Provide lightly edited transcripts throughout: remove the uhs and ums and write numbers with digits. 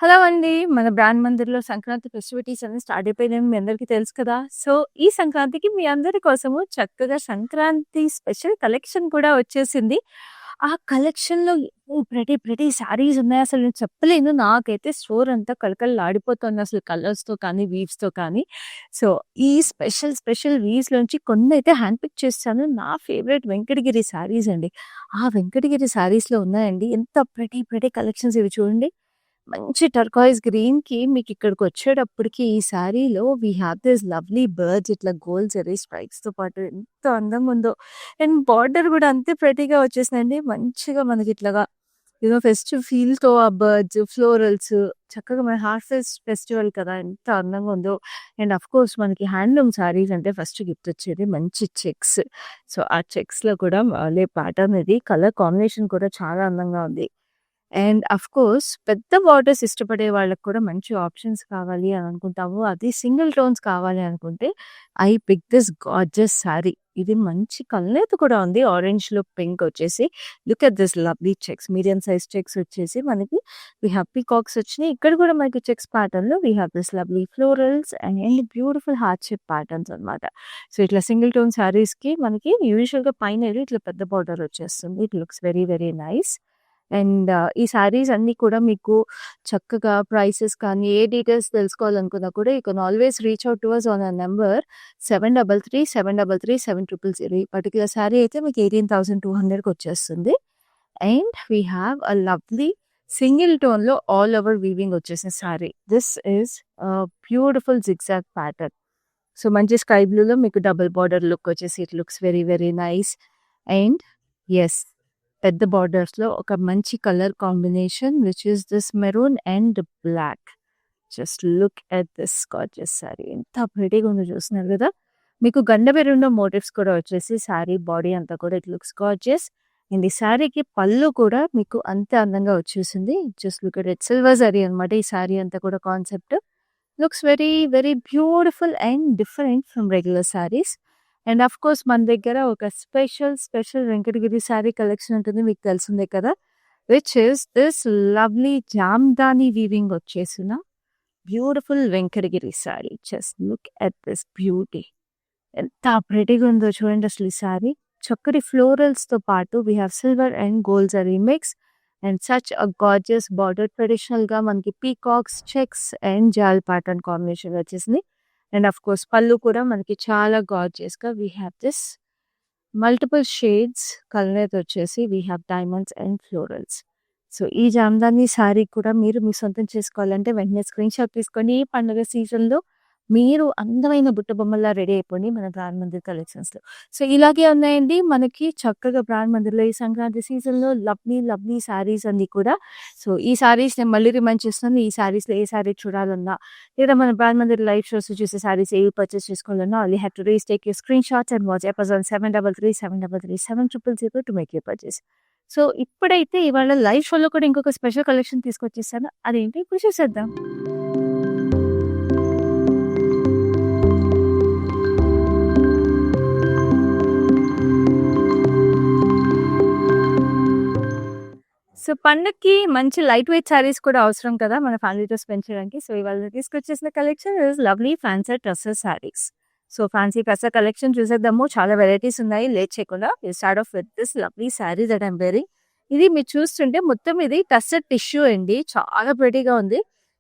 Hello అండి. మన brand మందిర్‌లో Sankranti festivities అన్నీ స్టార్ట్ అయిపోయినాయని మీ అందరికీ తెలుసు కదా! సో, ఈ సంక్రాంతికి మీ అందరి కోసము చక్కగా సంక్రాంతి స్పెషల్ కలెక్షన్ కూడా వచ్చేసింది. ఆ కలెక్షన్‌లో ఎన్ని ప్రెటీ శారీస్ ఉన్నాయి. అసలు నేను చెప్పలేను. నాకైతే స్టోర్ అంతా కళకళలాడిపోతుంది అసలు కలర్స్‌తో కానీ, వీవ్స్‌తో కానీ. సో, ఈ స్పెషల్ వీవ్స్‌లోంచి కొన్నైతే హ్యాండ్ పిక్ చేశాను. నా ఫేవరెట్ వెంకటగిరి శారీస్ అండి. ఆ వెంకటగిరి శారీస్‌లో ఉన్నాయండి ఎంత ప్రెటీ కలెక్షన్స్ ఇవి చూడండి. మంచి టర్కాయిస్ గ్రీన్‌కి మీకిక్కడికొచ్చేటప్పటికి ఈ శారీలో we have this lovely birds ఇట్లా గోల్డ్ జరీ స్ట్రైప్స్‌తో పాటు ఎంత అందంగుందో. అండ్ బార్డర్ గూడా అంతే ప్రెటీగా వచ్చేసిందండి. మంచిగా మనకిట్లాగా ఫెస్టివ్ ఫీల్‌తో ఆ బర్డ్స్, ఫ్లోరల్స్ చక్కగా మన ఫెస్టివల్ కదా! ఎంత అందంగా ఉందో. అండ్ ఆఫ్‌కోర్స్ మనకి హ్యాండ్లూమ్ శారీస్ అంటే ఫస్ట్ గుర్తొచ్చేది మంచి చెక్స్. సో, ఆ చెక్స్‌లో కూడా ప్యాటర్న్ ఇది. కలర్ కాంబినేషన్ కూడా చాలా అందంగా ఉంది. అండ్ ఆఫ్‌కోర్స్ పెద్ద బార్డర్స్ ఇష్టపడే వాళ్ళకి కూడా మంచి ఆప్షన్స్ కావాలి అని అనుకుంటాము. అది సింగిల్ టోన్స్ కావాలి అనుకుంటే I pick this gorgeous sari. ఇది మంచి కలనేత కూడా ఉంది. ఆరెంజ్‌లో పింక్ వచ్చేసి look at this lovely checks. Medium size checks వచ్చేసి మనకి వి హావ్ పీకాక్స్ వచ్చినాయి. ఇక్కడ కూడా మనకి చెక్స్ ప్యాటర్న్‌లో we have this lovely florals and beautiful heart shape patterns అనమాట. సో, ఇట్లా సింగిల్ టోన్ శారీస్‌కి మనకి యూజువల్‌గా పైన ఇట్లా పెద్ద బార్డర్ వచ్చేస్తుంది. It looks very nice. And ఈ శారీస్ అన్నీ కూడా మీకు చక్కగా ప్రైసెస్ కానీ, ఏ డీటెయిల్స్ తెలుసుకోవాలనుకున్నా కూడా you can always reach out to us on our number 7337337000. ఈ పర్టిక్యులర్ శారీ అయితే మీకు 18,200కి వచ్చేస్తుంది. And we have a lovely single టోన్‌లో ఆల్ ఓవర్ వీవింగ్ వచ్చేసిన sari. This is beautiful zigzag pattern. So, మంచి స్కై బ్లూలో మీకు డబుల్ బార్డర్ లుక్ వచ్చేసి it looks very nice. And yes, పెద్ద బార్డర్స్‌లో ఒక మంచి colour combination which is this maroon and black. Just look at this gorgeous sari. ఎంత ప్రెటీగా ఉందో చూస్తున్నారు కదా! మీకు గండబెరుండ మోటివ్స్ కూడా వచ్చేసి శారీ బాడీ అంతా కూడా ఇట్ లుక్స్ గార్జియస్. అండ్ ఈ శారీకి పళ్ళు కూడా మీకు అంతే అందంగా వచ్చేసింది. Just look at it. Silver zari అనమాట ఈ శారీ అంతా కూడా concept. Looks very beautiful and different from regular saris. And of course మన దగ్గర ఒక స్పెషల్ వెంకటగిరి శారీ కలెక్షన్ ఉంటుంది. మీకు తెలిసిందే కదా! Which is this lovely Jamdani weaving వచ్చేసిన beautiful Venkatagiri sari. Just look at this beauty. ఎంత ప్రెటీగా ఉందో చూడండి అసలు ఈ శారీ. చక్కటి ఫ్లోరల్స్‌తో పాటు we have silver and gold zari mix and such a gorgeous border. ట్రెడిషనల్‌గా మనకి peacocks, checks and jaal pattern combination వచ్చేసింది. అండ్ ఆఫ్‌కోర్స్ పళ్ళు కూడా మనకి చాలా గార్జియస్‌గా we have this multiple shades కలనేత వచ్చేసి we have diamonds and florals. So, ఈ జామ్దాని శారీ కూడా మీరు మీ సొంతం చేసుకోవాలంటే వెంటనే స్క్రీన్‌షాట్ తీసుకొని ఈ పండుగ సీజన్‌లో మీరు అందమైన బుట్ట బొమ్మల్లా రెడీ అయిపోండి మన బ్రాండ్ మందిర్ కలెక్షన్స్‌లో. సో, ఇలాగే ఉన్నాయండి మనకి చక్కగా బ్రాండ్ మందిర్‌లో ఈ సంక్రాంతి సీజన్‌లో లవ్లీ శారీస్ అన్నీ కూడా. సో, ఈ శారీస్ నేను మళ్ళీ రిమైండ్ చేస్తున్నాను. ఈ శారీస్‌లో ఏ శారీ చూడాలన్నా లేదా మన బ్రాండ్ మందిర్ లైవ్ షోస్ చూసే శారీస్ ఏవి పర్చేస్ చేసుకోవాలన్నా all you have to take your screen shots and WhatsApp us on 7337337000 to make your purchase. So, ఇప్పుడైతే ఇవాళ లైవ్ షోలో కూడా ఇంకొక స్పెషల్ కలెక్షన్ తీసుకొచ్చేసాను. అదేంటి ఇప్పుడు చూసేద్దాం. సో, పండక్కి మంచి లైట్ వెయిట్ శారీస్ కూడా అవసరం కదా! మన ఫ్యామిలీతో స్పెండ్ చేయడానికి. సో, ఇవాళ తీసుకొచ్చేసిన collection is lovely fancy tussar saris. So, fancy tussar collection చూసేద్దాము. చాలా వెరైటీస్ ఉన్నాయి. లేట్ చేయకుండా will start off with this lovely sari that I'm wearing. ఇది మీరు చూస్తుంటే మొత్తం ఇది టస్సర్ టిష్యూ అండి. చాలా ప్రెటీగా ఉంది.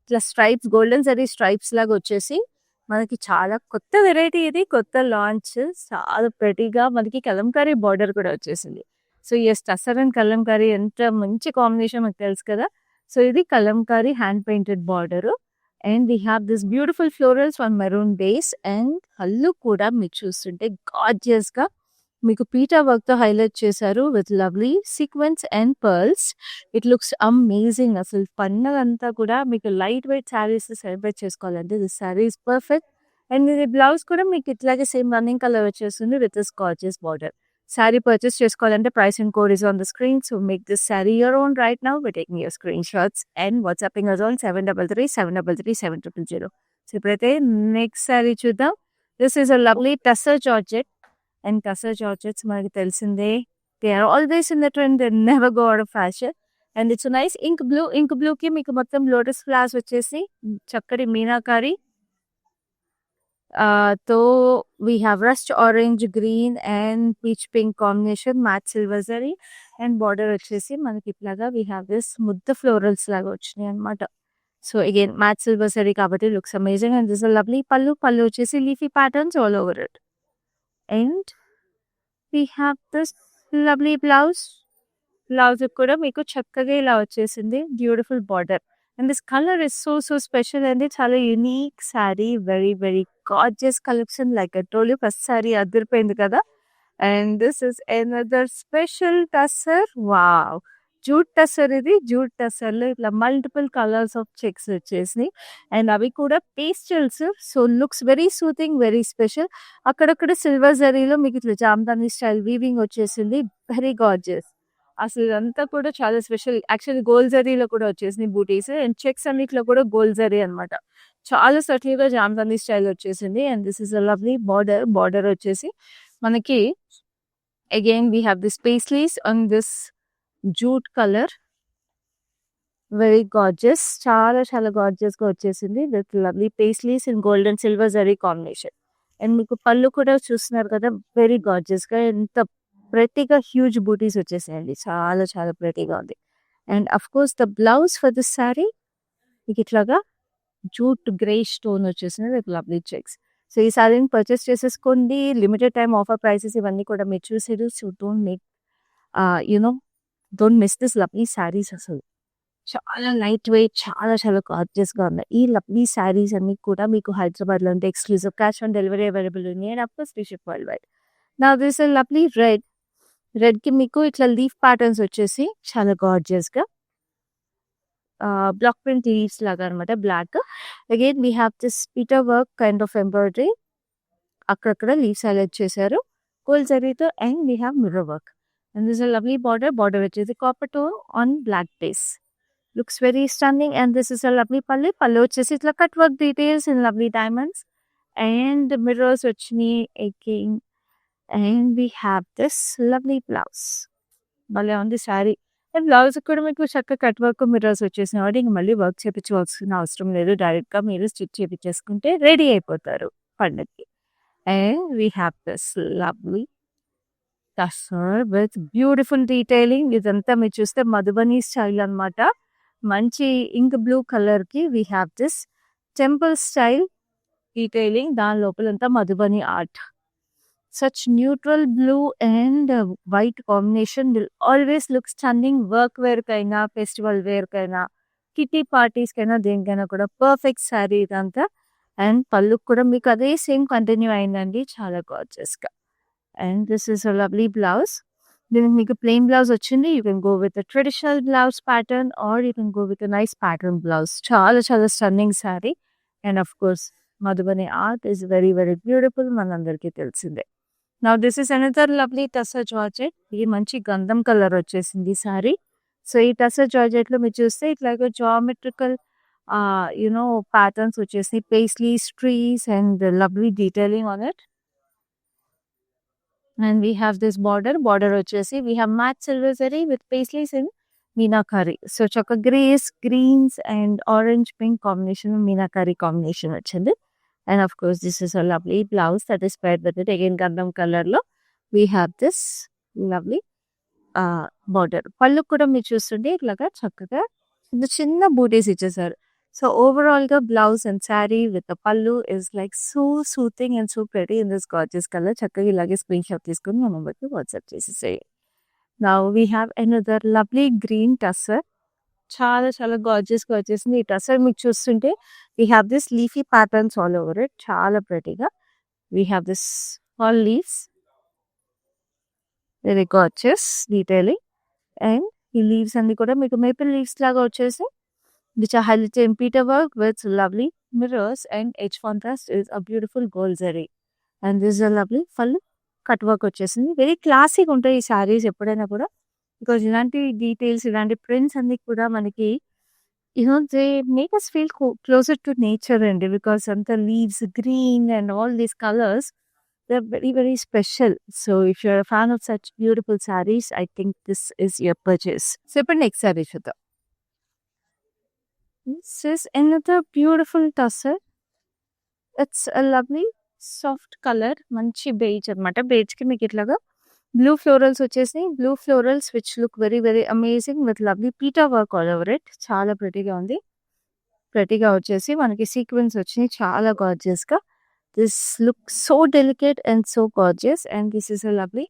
ఇట్లా స్ట్రైప్స్ గోల్డెన్ జరీ స్ట్రైప్స్ లాగా వచ్చేసి మనకి చాలా కొత్త వెరైటీ ఇది. కొత్త లాంచ్. చాలా ప్రెటీగా మనకి కలంకారీ బార్డర్ కూడా వచ్చేసింది. So, yes, tussar and Kalamkari ఎంత మంచి కాంబినేషన్ మీకు తెలుసు కదా! సో, ఇది Kalamkari hand painted border. And we have this beautiful florals on maroon base and పళ్ళు కూడా మీరు చూస్తుంటే గార్జియస్‌గా మీకు పీటా వర్క్‌తో హైలైట్ చేశారు with lovely sequence and pearls. It looks amazing. అసలు పండగంతా కూడా మీకు లైట్ వెయిట్ శారీస్ సెలబ్రేట్ చేసుకోవాలంటే this sari is perfect. And ఇది బ్లౌజ్ కూడా మీకు ఇట్లాగే సేమ్ రన్నింగ్ కలర్ వచ్చేస్తుంది with this gorgeous border. Sari purchase చేసుకోవాలంటే price and code is on the screen. So, make this sari your own right now by taking your screen shots and WhatsApping us on 7337337000. So, ఇప్పుడైతే next sari చూద్దాం. This is a lovely tussar georgette. And tussar georgettes మనకి తెలిసిందే. They are always in the trend. They never go out of fashion. And it's nice ink బ్లూకి మీకు మొత్తం lotus flowers వచ్చేసి చక్కటి మీనాకారి తో we have rust orange green and peach pink combination matte silver zari and border వచ్చేసి మనకి ఇట్లాగా we have this ముద్ద ఫ్లోరల్స్ లాగా వచ్చినాయి అనమాట. So again matte silver zari కాబట్టి looks amazing and this lovely pallu వచ్చేసి leafy patterns all over it. And we have this lovely blouse కూడా మీకు చక్కగా ఇలా వచ్చేసింది beautiful border. And this colour is so special అండి. చాలా unique sari, very very gorgeous collection. Like I told you first sari అదిరిపోయింది కదా. And this is another special tussar. Wow, jute tussar. ఇది జూట్ టస్సర్లో ఇట్లా మల్టిపుల్ కలర్స్ ఆఫ్ చెక్స్ వచ్చేసినాయి అండ్ అవి కూడా pastels. So looks very soothing, very special. అక్కడక్కడ సిల్వర్ జరీలో మీకు ఇట్లా జామ్దాని స్టైల్ వీవింగ్ వచ్చేసింది, వెరీ గార్జియస్. అసలు ఇదంతా కూడా చాలా స్పెషల్. యాక్చువల్లీ గోల్డ్ జరీలో కూడా వచ్చేసింది బూటీస్ అండ్ చెక్స్ అన్నిట్లో కూడా గోల్డ్ జరీ అనమాట. చాలా సటిల్గా జామ్దాని స్టైల్ వచ్చేసింది. And this is a lovely border వచ్చేసి మనకి again we have this paisleys on this jute colour, very gorgeous. చాలా గార్జియస్ గా వచ్చేసింది with lovely paisleys in gold and silver zari combination. And మీకు పళ్ళు కూడా చూస్తున్నారు కదా, వెరీ గార్జియస్ గా, ఎంత ప్రెటీగా హ్యూజ్ బూటీస్ వచ్చేసాయండి. చాలా ప్రెటీగా ఉంది. And of course the blouse for this sari మీకు ఇట్లాగా జూట్ గ్రే స్టోన్ వచ్చేసింది విత్ లవ్లీ చెక్స్. సో ఈ శారీని పర్చేస్ చేసేసుకోండి. లిమిటెడ్ టైం ఆఫర్ ప్రైసెస్ ఇవన్నీ కూడా మీరు చూసేది. So don't miss this lovely saris. అసలు చాలా లైట్ వెయిట్, చాలా గార్జియస్గా ఉన్నాయి. ఈ లవ్లీ శారీస్ అన్ని కూడా మీకు హైదరాబాద్లో ఉంటే exclusive cash on delivery available ఉన్నాయి and of course free ship worldwide. నా దిస్ లవ్లీ రెడ్ కి మీకు ఇట్లా లీఫ్ ప్యాటర్న్స్ వచ్చేసి చాలా గార్జియస్ గా బ్లాక్ ప్రింట్ లీవ్స్ లాగా అనమాట, black. Again we have this pitta work kind of embroidery. అక్కడక్కడ లీవ్స్ హైలైట్ చేశారు గోల్డ్ జరీతో. And we have mirror work and this lovely border వచ్చేసి copper tone on black base. Looks very stunning. And this is a lovely pallu వచ్చేసి ఇట్లా cut work details in lovely diamonds and mirrors వచ్చినాయి again. And we have this lovely blouse. భలే ఉంది sari. And blouse కూడా మీకు చక్కగా cut work mirrors వచ్చేసిన వాటి ఇంక మళ్ళీ వర్క్ చేయించుకోవాల్సిన అవసరం లేదు. డైరెక్ట్గా మీరు స్టిచ్ చేయించేసుకుంటే రెడీ అయిపోతారు పండుగకి. And we have this lovely tussar with beautiful detailing. ఇదంతా మీరు చూస్తే మధుబనీ స్టైల్ అనమాట. మంచి ఇంక్ బ్లూ కలర్కి we have this temple style detailing. దాని లోపలంతా Madhubani art. Such neutral blue and white combination will always look stunning. Work wear kaina, festival wear kaina, kitty parties kaina, denkana kuda perfect saree idantha. And pallu kuda meeku ade same continue ayindandi, chala gorgeous ga. And this is a lovely blouse. Then meeku plain blouse ochindi, you can go with a traditional blouse pattern or you can go with a nice pattern blouse. Chala stunning saree. And of course Madhubani art is very very beautiful, manandarki telisinde. Now this is another lovely tussar georgette. ఇది మంచి గంధం colour వచ్చేసింది sorry. So ఈ tussar georgette లో మీరు చూస్తే ఇట్లాగా geometrical patterns వచ్చేసి paisleys, trees and lovely detailing on it. And we have this border వచ్చేసి we have matte silver zari with paisleys in meenakari. So చక్క greens and orange pink combination, meenakari combination వచ్చింది. And of course this is a lovely blouse that is paired with it. Again gandham color lo we have this lovely border. Pallu kuda meer chustunte ilaga chakkaga chinna booties ichesaru. So overall ga blouse and saree with the pallu is like so soothing and so pretty in this gorgeous color. Chakkaga ilage screenshot teeskoni ma number ki WhatsApp chesesey. Now we have another lovely green tussar. చాలా గార్జియస్గా వచ్చేసింది. ఈ టసర్ మీకు చూస్తుంటే we have this leafy patterns all over it, చాలా ప్రెటీగా. We have this all leaves, very gorgeous detailing. And ఈ leaves అన్ని కూడా మీకు మేపిల్ లీవ్స్ లాగా వచ్చేసి which are highlighted in pitta work with lovely mirrors and edge contrast is a beautiful gold zari. And this a lovely full cut work వచ్చేసింది. Very classic ఉంటాయి ఈ శారీస్ ఎప్పుడైనా కూడా, బికాజ్ ఇలాంటి డీటెయిల్స్, ఇలాంటి ప్రింట్స్ అన్ని కూడా మనకి they make us feel closer to nature అండి. బికాస్ అంత leaves, green and all these colours they're very, very special. So if you're a fan of such beautiful sarees, I think this is your purchase. So ఇప్పుడు next saree చూద్దాం. This is another beautiful tussar. It's a lovely soft color, మంచి beige అన్నమాట. beige కి మీకు ఇట్లాగా blue florals వచ్చేసినాయి. Blue florals which look very very amazing with lovely PETA work all over it. చాలా ప్రెటీగా ఉంది. ప్రెటీగా వచ్చేసి మనకి సీక్వెన్స్ వచ్చినాయి చాలా గార్జియస్ గా. This look so delicate and so gorgeous and this is a lovely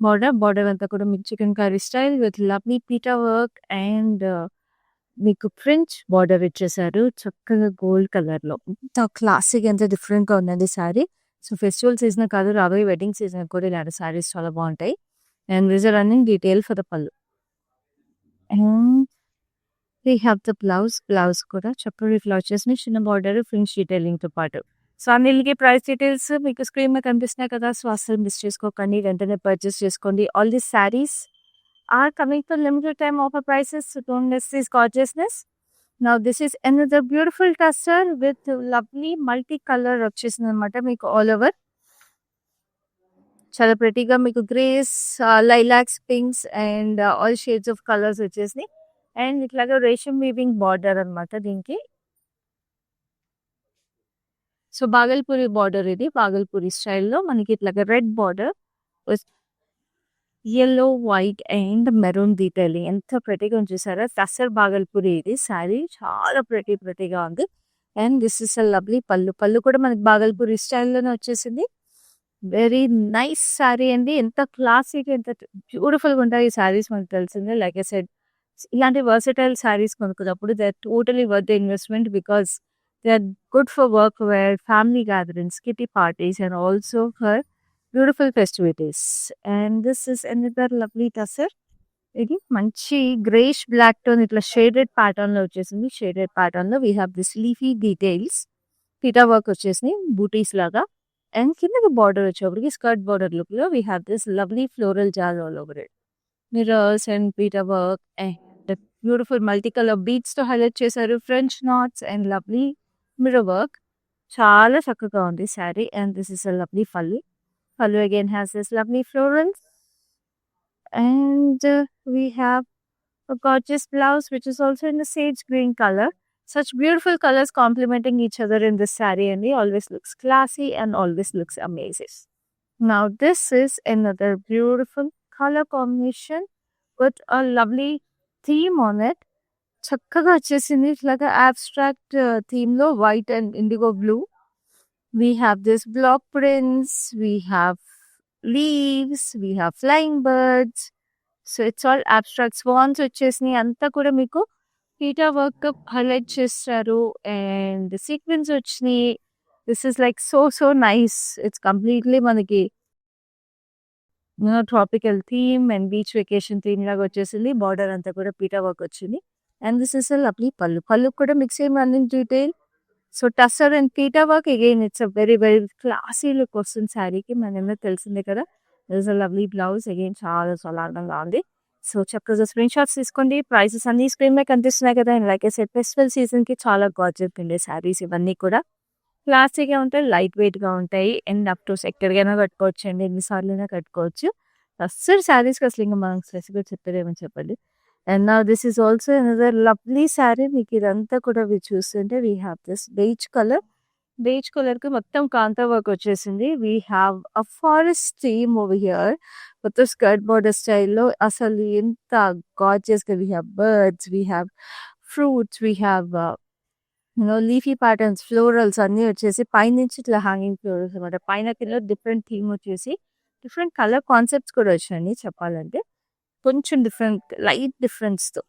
border అంతా కూడా మీకు chicken curry style with lovely PETA work and మీకు ఫ్రెంచ్ బార్డర్ ఇచ్చేసారు చక్కగా గోల్డ్ కలర్ లో. ఎంత క్లాసిక్ ఎంత డిఫరెంట్ గా ఉన్నది సారీ. సో ఫెస్టివల్ సీజన్ కాదు, రాబోయే వెడ్డింగ్ సీజన్ కూడా ఇలాంటి సారీస్ చాలా బాగుంటాయి. And this are running detail for the pallu. And we have the blouse కూడా చక్కగా ఇట్లా వచ్చేసి చిన్న బార్డర్ ఫ్రెంచ్ డీటెయిలింగ్ తో పాటు. సో అన్నిటికి ప్రైస్ డీటెయిల్స్ మీకు స్క్రీన్ మీద కనిపిస్తున్నాయి కదా. సో అస్సలు మిస్ చేసుకోకండి, వెంటనే పర్చేస్ చేసుకోండి. All these saris are coming to limited time offer prices, so don't miss this gorgeousness. Now this is another beautiful tussar with lovely multicolor వచ్చేసింది అనమాట మీకు ఆల్ ఓవర్. చాలా ప్రెటీగా మీకు greys, lilacs, pinks and all shades of colours వచ్చేసినాయి. అండ్ ఇట్లాగా resham weaving border అనమాట దీనికి. సో బాగల్పూరి బార్డర్ ఇది, బాగల్పూరి స్టైల్లో మనకి ఇట్లాగా red border, yellow, white and maroon detailing ఎంత ప్రెటీగా ఉంది చూసారా. టస్సర్ బాగల్పూరి ఇది సారీ, చాలా ప్రెటీగా ఉంది. And this is a lovely pallu కూడా మనకి బాగల్పూరి స్టైల్లోనే వచ్చేసింది. వెరీ నైస్ సారీ అండి. ఎంత క్లాసిక్, ఎంత బ్యూటిఫుల్గా ఉంటాయి ఈ సారీస్ మనకు తెలిసిందే. లైక్ ఐ సెడ్, ఇలాంటి వర్సటైల్ సారీస్ కొనుక్కున్నప్పుడు they are totally worth the investment because they are good for work wear, family gatherings, kitty parties and also for beautiful festivities. And this is another lovely tussar. ఇది మంచి greyish black tone ఇట్లా shaded pattern లో వచ్చేసింది. Shaded pattern లో we have this leafy details, pitta work వచ్చేసింది బూటీస్ లాగా. And కిందకి border వచ్చేప్పటికి స్కర్ట్ బార్డర్ లుక్ లో we have this lovely floral jaal all over it. Mirrors and pitta work and beautiful multi colour beads తో highlight చేశారు. French knots and lovely mirror work. చాలా చక్కగా ఉంది sari. And this is a lovely pallu. Pallu again has this lovely florals. And we have a gorgeous blouse which is also in the sage green color. Such beautiful colors complementing each other in this saree and it always looks classy and always looks amazing. Now this is another beautiful color combination with a lovely theme on it. చక్కగా వచ్చేసింది ఇట్లాగా abstract theme లో white and indigo blue. We have this block prints, we have leaves, we have flying birds. So it's all abstract. Swans వచ్చేసినాయి. అంతా కూడా మీకు pitta work highlight చేస్తారు and sequence వచ్చినాయి. This is like so nice. It's completely మనకి tropical theme and beach vacation theme లాగా వచ్చేసింది. Border అంతా కూడా పీటా వర్క్ వచ్చింది. And this is a lovely pallu కూడా మిక్స్ అయ్యి running detail. So tussar and pitta work again it's a very very classy look వస్తుంది శారీకి. మనమే తెలిసిందే కదా. This a lovely blouse again చాలా అందంగా ఉంది. సో చక్కగా స్క్రీన్ షాట్స్ తీసుకోండి. ప్రైసెస్ అన్ని స్క్రీన్ మీద కనిపిస్తున్నాయి కదా. And like I said festival season కి చాలా గార్జియస్ ఉండే శారీస్ ఇవన్నీ కూడా క్లాసీగా ఉంటాయి, లైట్ వెయిట్ గా ఉంటాయి. అండ్ అప్ టు ఎక్కడికైనా కట్టుకోవచ్చు అండి, ఎన్నిసార్లు అయినా కట్టుకోవచ్చు. టస్సర్ శారీస్కి అసలు ఇంకా మనం స్పెసిఫిక్గా చెప్పేదేమని చెప్పండి. And now this is also another lovely sari. మీకు ఇదంతా కూడా చూస్తుంటే we have this beige colour కి మొత్తం కాంతా వర్క్ వచ్చేసింది. We have a forest theme over here మొత్తం స్కర్ట్ బార్డర్ స్టైల్లో. అసలు ఎంత గార్జియస్ గా. We have birds, we have fruits, we have leafy patterns, florals అన్ని వచ్చేసి పైనుంచి ఇట్లా హ్యాంగింగ్ ఫ్లోరల్స్ అనమాట. పైన కింద డిఫరెంట్ థీమ్ వచ్చేసి డిఫరెంట్ కలర్ కాన్సెప్ట్స్ కూడా వచ్చాయండి చెప్పాలంటే. కొంచెం డిఫరెంట్ లైట్ డిఫరెన్స్తో.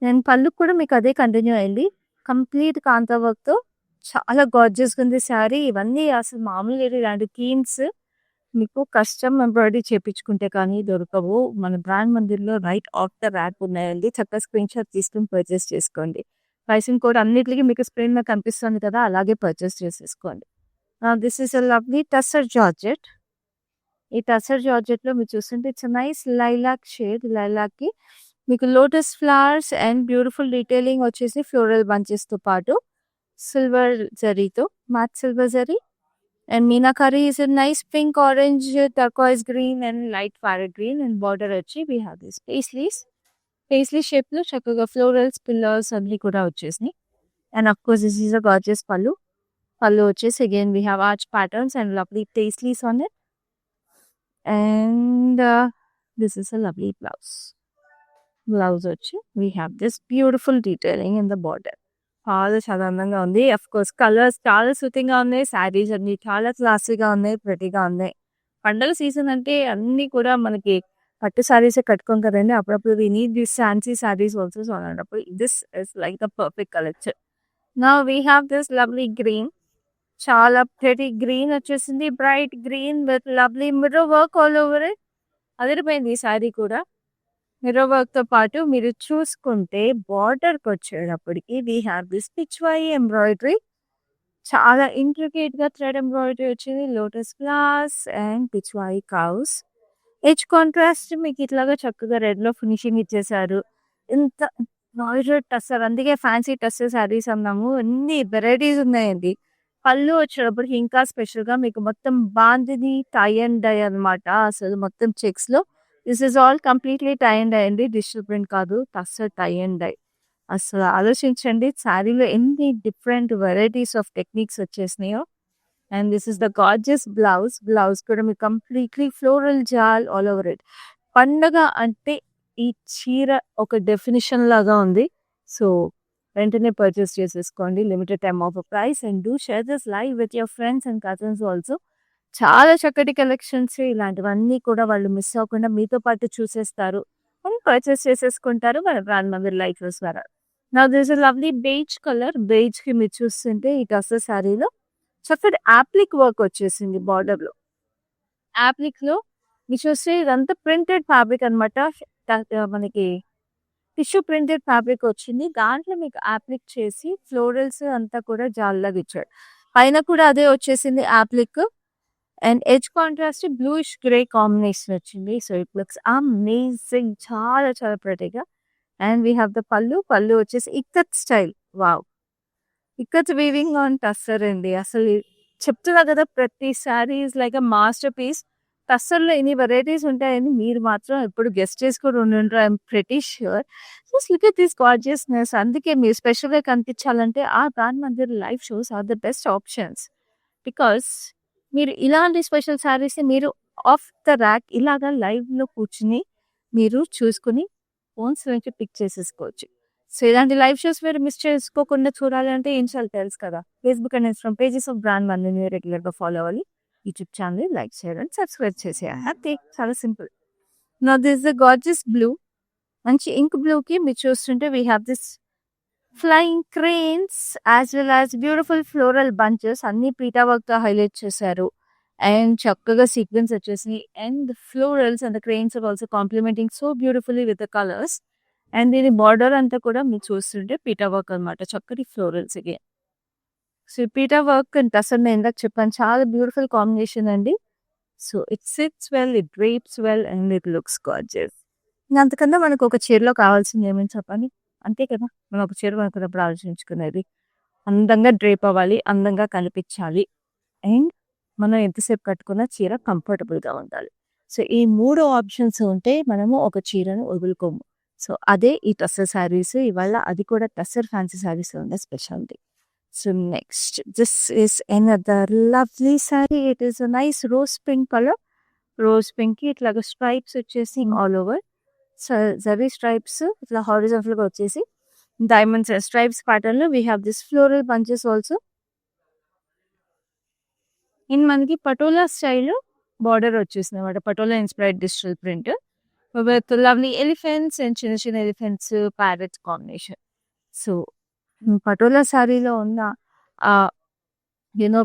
అండ్ పళ్ళు కూడా మీకు అదే కంటిన్యూ అయింది. కంప్లీట్ కాంతా వర్క్తో చాలా గార్జియస్గా ఉంది శారీ. ఇవన్నీ అసలు మామూలు ఇలాంటి థీమ్స్ మీకు కస్టమ్ ఎంబ్రాయిడరీ చేయించుకుంటే కానీ దొరకవు. మన బ్రాండ్ మందిర్లో రైట్ ఆఫ్ ద ర్యాక్ ఉన్నాయండి. చక్కగా స్క్రీన్ షాట్ తీసుకుని పర్చేస్ చేసుకోండి. ప్రైసింగ్ కూడా అన్నిటికీ మీకు స్క్రీన్ మీద కనిపిస్తుంది కదా, అలాగే పర్చేస్ చేసేసుకోండి. This is a lovely tussar georgette. ఈ టస్సర్ జార్జెట్ లో మీరు చూస్తుంటే it's nice lilac shade. Lilac కి మీకు lotus flowers and beautiful detailing వచ్చేసి ఫ్లోరల్ బంచెస్ తో పాటు సిల్వర్ జరీతో, matte silver zari And Meenakari is a nice pink, orange, turquoise green and light parrot green. And border వచ్చి we have this paisley shape లో చక్కగా florals pillars అన్ని కూడా వచ్చేసినాయి. And of course this is a gorgeous pallu వచ్చేసి again we have arch patterns and lovely paisleys on it. And this is a lovely blouse వచ్చి we have this beautiful detailing in the border. చాలా అందంగా ఉంది. Of course colours చాలా సూతింగ్గా ఉన్నాయి. శారీస్ అన్ని చాలా క్లాసీగా ఉన్నాయి, ప్రెటీగా ఉన్నాయి. పండగ సీజన్ అంటే అన్ని కూడా మనకి పట్టు శారీసే కట్టుకోం కదండి. అప్పుడప్పుడు we need this fancy saris also. So అలాంటప్పుడు this is like the perfect collection. Now we have this lovely green, చాలా ప్రెటీ గ్రీన్ వచ్చేసింది. Bright green with lovely mirror work all over it. అదిరిపోయింది ఈ శారీ కూడా. మిర్రర్ వర్క్తో పాటు మీరు చూసుకుంటే బార్డర్కి వచ్చేటప్పటికి we have this Pichwai embroidery, చాలా ఇంట్రికేట్గా థ్రెడ్ ఎంబ్రాయిడరీ వచ్చింది. Lotus flowers and Pichwai cows. Edge contrast మీకు ఇట్లాగా చక్కగా రెడ్లో ఫినిషింగ్ ఇచ్చేసారు. ఇంత ఎంబ్రాయిడరీ టస్సర్, అందుకే ఫ్యాన్సీ టస్సర్ శారీస్ అన్నాము. అన్ని వెరైటీస్ ఉన్నాయండి. పళ్ళు వచ్చేటప్పటికి ఇంకా స్పెషల్గా మీకు మొత్తం బాందిని టై అండ్ డై అనమాట. అసలు మొత్తం చెక్స్లో this is all completely tie and dye అండి, డిజిటల్ ప్రింట్ కాదు, టస్సర్ టై అండ్ డై. అసలు ఆలోచించండి శారీలో ఎన్ని డిఫరెంట్ వెరైటీస్ ఆఫ్ టెక్నిక్స్ వచ్చేసినాయో. And this is the gorgeous blouse కూడా మీకు completely floral jaal all over it. పండగ అంటే ఈ చీర ఒక డెఫినిషన్ లాగా ఉంది. సో వెంటనే పర్చేస్ చేసేసుకోండి. Limited time of price. And do share this live with your friends and cousins also. చాలా చక్కటి కలెక్షన్స్, ఇలాంటివన్నీ కూడా వాళ్ళు మిస్ అవ్వకుండా మీతో పాటు చూసేస్తారు అండ్ పర్చేస్ చేసేసుకుంటారు మన బ్రాండ్ మందిర్ లైఫ్ ద్వారా. నా దిస్ లవ్లీ బేజ్ కలర్. బేజ్కి మీరు చూస్తుంటే ఈ టస్సర్ శారీలో చక్కటి యాప్లిక్ వర్క్ వచ్చేసింది బార్డర్లో. యాప్లిక్లో మీరు చూస్తే ఇదంతా ప్రింటెడ్ ఫ్యాబ్రిక్ అనమాట. మనకి టిష్యూ ప్రింటెడ్ ఫ్యాబ్రిక్ వచ్చింది. దాంట్లో మీకు యాప్లిక్ చేసి ఫ్లోరల్స్ అంతా కూడా జాల్లాగా ఇచ్చాడు. పైన కూడా అదే వచ్చేసింది applique. And edge contrast bluish grey combination వచ్చింది. సో ఇట్ లుక్స్ అమేజింగ్, చాలా చాలా ప్రెటీగా. And we have the pallu వచ్చేసి ikat style. Wow, ikat weaving on tussar అండి. అసలు చెప్తున్నా కదా, ప్రతి sari is like a masterpiece. టస్సర్లో ఎన్ని వెరైటీస్ ఉంటాయని మీరు మాత్రం ఎప్పుడు గెస్ట్ చేసుకొని ఉండుంటారు. I'm pretty sure. Just look at this gorgeousness. అందుకే మీరు స్పెషల్గా కనిపించాలంటే ఆ brand Mandir live shows are the best options. Because మీరు ఇలాంటి స్పెషల్ శారీస్ మీరు ఆఫ్ ద ర్యాక్ ఇలాగా లైవ్లో కూర్చుని మీరు చూసుకుని ఫోన్స్ నుంచి పిక్ చేసేసుకోవచ్చు. సో ఇలాంటి లైవ్ షోస్ మీరు మిస్ చేసుకోకుండా చూడాలంటే ఏం చేయాలి తెలుసు కదా. Facebook and Instagram pages of brand మందిని రెగ్యులర్గా ఫాలో అవ్వాలి. YouTube channel like share and subscribe చేసేయాలి. అంతే, చాలా సింపుల్. నా దిస్ ద గార్జియస్ బ్లూ, మంచి ఇంక్ బ్లూకి మీరు చూస్తుంటే we have this flying cranes as well as beautiful floral bunches. అన్ని పీటా వర్క్తో హైలైట్ చేశారు. అండ్ చక్కగా సీక్వెన్స్ వచ్చేసి and the florals and the cranes are also complimenting so beautifully with the colours. And దీని బార్డర్ అంతా కూడా మీరు చూస్తుంటే పీటా వర్క్ అనమాట, చక్కటి ఫ్లోరల్స్ అగైన్. సో పీటా వర్క్ అండ్ టసర్ నేను ఇందాక చెప్పాను, చాలా బ్యూటిఫుల్ కాంబినేషన్ అండి. So it sits well, it drapes well and it looks gorgeous. ఇంకా అంతకన్నా మనకు ఒక చీరలో కావాల్సింది ఏమని చెప్పాలి, అంతే కదా. మనం ఒక చీర కొనుక్కున్నప్పుడు ఆలోచించుకునేది అందంగా డ్రేప్ అవ్వాలి, అందంగా కనిపించాలి, అండ్ మనం ఎంతసేపు కట్టుకున్న చీర కంఫర్టబుల్గా ఉండాలి. సో ఈ 3 ఆప్షన్స్ ఉంటే మనము ఒక చీరను వదులుకోము. సో అదే ఈ టస్సర్ శారీస్. ఇవాళ అది కూడా టస్సర్ ఫ్యాన్సీ శారీస్ ఉండే speciality. So next this is another lovely sari. It is a nice rose pink colour. Rose pink ఇట్లాగా స్ట్రైప్స్ వచ్చేసి ఆల్ ఓవర్. జరీ స్ట్రైప్స్ ఇట్లా హారిజాంటల్గా వచ్చేసి డైమండ్స్ స్ట్రైప్స్ ప్యాటర్న్లో we have this floral bunches also. In మనకి పటోలా స్టైల్ బార్డర్ వచ్చేసింది అనమాట. Patola inspired digital print with lovely elephants and చిన్న చిన్న elephants parrots combination. So patola శారీలో ఉన్న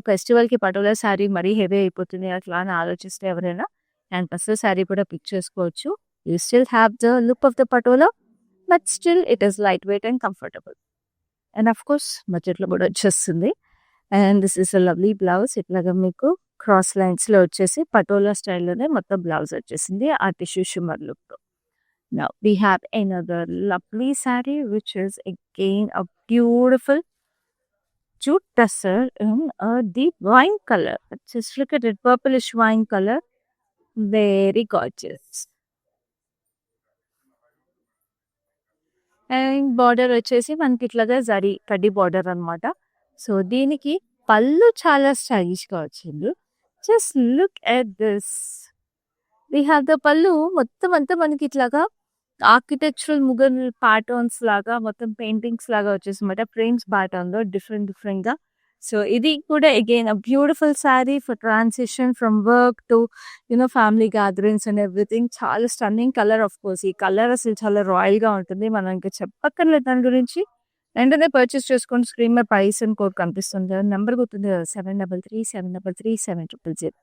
ఫెస్టివల్కి పటోలా శారీ మరీ హెవీ అయిపోతుంది అట్లా అని ఆలోచిస్తే ఎవరైనా అండ్ టస్సర్ శారీ కూడా పిక్ చేసుకోవచ్చు. You still have the look of the patola, but still it is light weight and comfortable. And of course బడ్జెట్లో కూడా వచ్చేస్తుంది. And this is a lovely blouse. ఇట్లాగా మీకు క్రాస్ లైన్స్లో వచ్చేసి పటోలా స్టైల్లోనే మొత్తం బ్లౌజ్ వచ్చేసింది ఆ టిష్యూ షిమ్మర్ లుక్తో. Now we have another lovely saree which is again a beautiful jute tussar in a deep wine color. Just look at it, purplish wine color. Very gorgeous. And border వచ్చేసి మనకి ఇట్లాగా జరీ కడ్డీ border అన్నమాట. So దీనికి పళ్ళు చాలా స్టైలిష్గా వచ్చింది. Just look at this. We have the పళ్ళు మొత్తం అంతా మనకి ఇట్లాగా ఆర్కిటెక్చరల్ ముగల్ ప్యాటర్న్స్ లాగా మొత్తం పెయింటింగ్స్ లాగా వచ్చేసి ఫ్రేమ్స్ ప్యాటర్న్లో డిఫరెంట్గా. సో ఇది కూడా again a beautiful sari for transition from work to family gatherings and everything. చాలా స్టన్నింగ్ కలర్. ఆఫ్ కోర్స్ ఈ కలర్ అసలు చాలా రాయల్గా ఉంటుంది. మనం ఇంకా చెప్పక్కర్లేదు దాని గురించి. వెంటనే పర్చేస్ చేసుకోండి. స్క్రీన్ మీద ప్రైస్ అండ్ కోడ్ కనిపిస్తుంది. నెంబర్ గుర్తుంది కదా, 7337337000.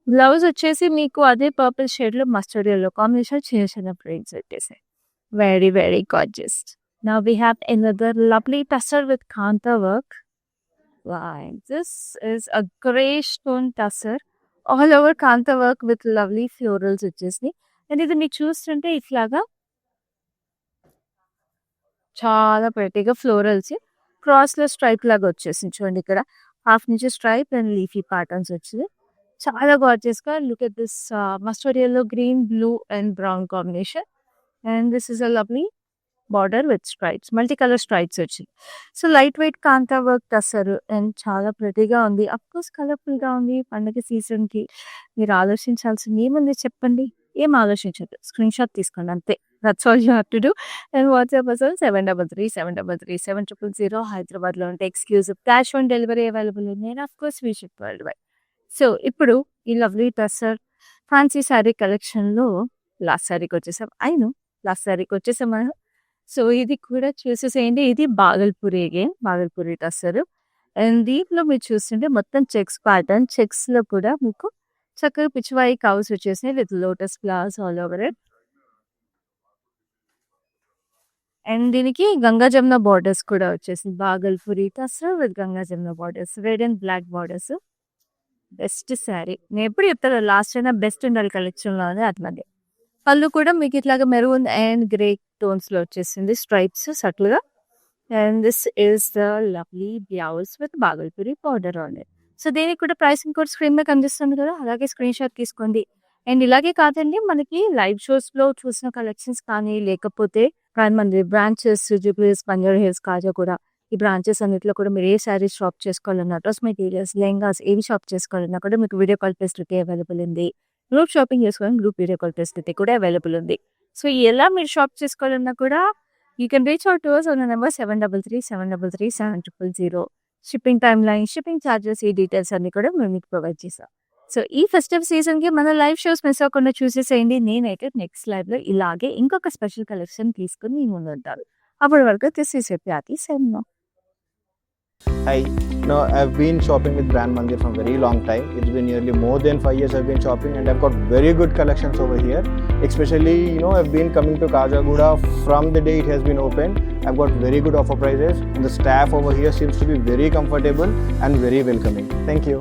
బ్లౌజ్ వచ్చేసి మీకు అదే పర్పుల్ షేడ్లో మస్టర్డ్ ఎల్లో కాంబినేషన్ చిన్న ప్రింట్స్ వచ్చేసాయి. Very very gorgeous. Now we have another lovely tussar with Kantha work. This is a grey stone tussar all over kanta work with lovely florals వచ్చేసి. అండ్ ఇది మీకు చూస్తుంటే ఇట్లాగా చాలా prettyగా ఫ్లోరల్స్ క్రాస్లో స్ట్రైప్ లాగా వచ్చేసింది. చూడండి ఇక్కడ హాఫ్ నుంచి స్ట్రైప్ అండ్ లీఫీ ప్యాటర్న్స్ వచ్చింది. చాలా గార్జియస్గా. Look at this mustard yellow, green, blue and brown combination. And this is a lovely border with stripes, multi colour stripes వచ్చింది. So light weight kantha work tussar and చాలా ప్రెటీగా ఉంది. Of course కలర్ఫుల్గా ఉంది. పండుగ సీజన్కి మీరు ఆలోచించాల్సింది ఏముంది చెప్పండి? ఏం ఆలోచించదు, స్క్రీన్ షాట్ తీసుకోండి అంతే. That's all you have to do. And WhatsApp అసలు 7337337000. హైదరాబాద్లో ఉంటే exclusive cash on delivery available ఉంది. And of course we ship worldwide. So ఇప్పుడు ఈ లవ్లీ టస్సర్ ఫ్యాన్సీ శారీ కలెక్షన్లో లాస్ట్ శారీకి వచ్చేసాం. లాస్ట్ శారీకి వచ్చేసాం మనం. సో ఇది కూడా చూసేసేయండి. ఇది బాగల్పూరి అగైన్, బాగల్పూరి టస్సర్. అండ్ దీంట్లో మీరు చూస్తుంటే మొత్తం చెక్స్ ప్యాటర్న్. చెక్స్లో కూడా మీకు చక్కగా పిచ్చివాయి కౌస్ వచ్చేసినాయి with lotus flowers all over it. And దీనికి గంగా జమున బార్డర్స్ కూడా వచ్చేసింది. Bhagalpuri tussar with Ganga Jamuna borders, red and black borders. Best sari. నేను ఎప్పుడు చెప్తాను లాస్ట్ అయినా బెస్ట్ ఉండాలి కలెక్షన్లో అనేది అట్లాగే. పళ్ళు కూడా మీకు ఇట్లాగా మెరూన్ అండ్ గ్రే టోన్స్లో వచ్చేసింది, స్ట్రైప్స్ సటిల్గా. And this is the lovely blouse with Bhagalpuri powder on it. So దీనికి కూడా ప్రైసింగ్ కూడా స్క్రీన్ మీద కనిపిస్తుంది కదా, అలాగే స్క్రీన్ షాట్ తీసుకోండి. అండ్ ఇలాగే కాదండి, మనకి లైవ్ షోస్లో చూసిన కలెక్షన్స్ కానీ లేకపోతే మనది బ్రాంచెస్ జూబ్లీస్, బంజారా హిల్స్, కాజాగూడ ఈ బ్రాంచెస్ అన్నింటిలో కూడా మీరు ఏ శారీస్ షాప్ చేసుకోవాలన్నా, డ్రెస్ మెటీరియల్స్, లెహంగాస్ ఏవి షాప్ చేసుకోవాలన్నా కూడా మీకు వీడియో కాల్ ఫెసిలిటీ అవైలబుల్ ఉంది. గ్రూప్ షాపింగ్ చేసుకోవడం గ్రూప్ వీడియో కాల్ ఫెసిలిటీ కూడా అవైలబుల్ ఉంది. సో ఎలా మీరు షాప్ చేసుకోవాలన్నా కూడా you can reach out to us on the number 7337337000. Shipping time line, shipping charges, ఈ డీటెయిల్స్ అన్ని కూడా మేము మీకు ప్రొవైడ్ చేస్తాం. సో ఈ ఫెస్టివ్ సీజన్కి మన లైవ్ షోస్ మిస్ అవ్వకుండా చూసేసేయండి. నేనైతే నెక్స్ట్ లైవ్లో ఇలాగే ఇంకొక స్పెషల్ కలెక్షన్ తీసుకుని మీ ముందు ఉంటాను. అప్పటి వరకు దిస్ ఈస్ యువర్ ప్యాతి signing. Hi, I've been shopping with Brand Mandir for a very long time. It's been nearly more than 5 years I've been shopping, and I've got very good collections over here. Especially, I've been coming to Kajagoda from the day it has been opened. I've got very good offer prices, and the staff over here seems to be very comfortable and very welcoming. Thank you.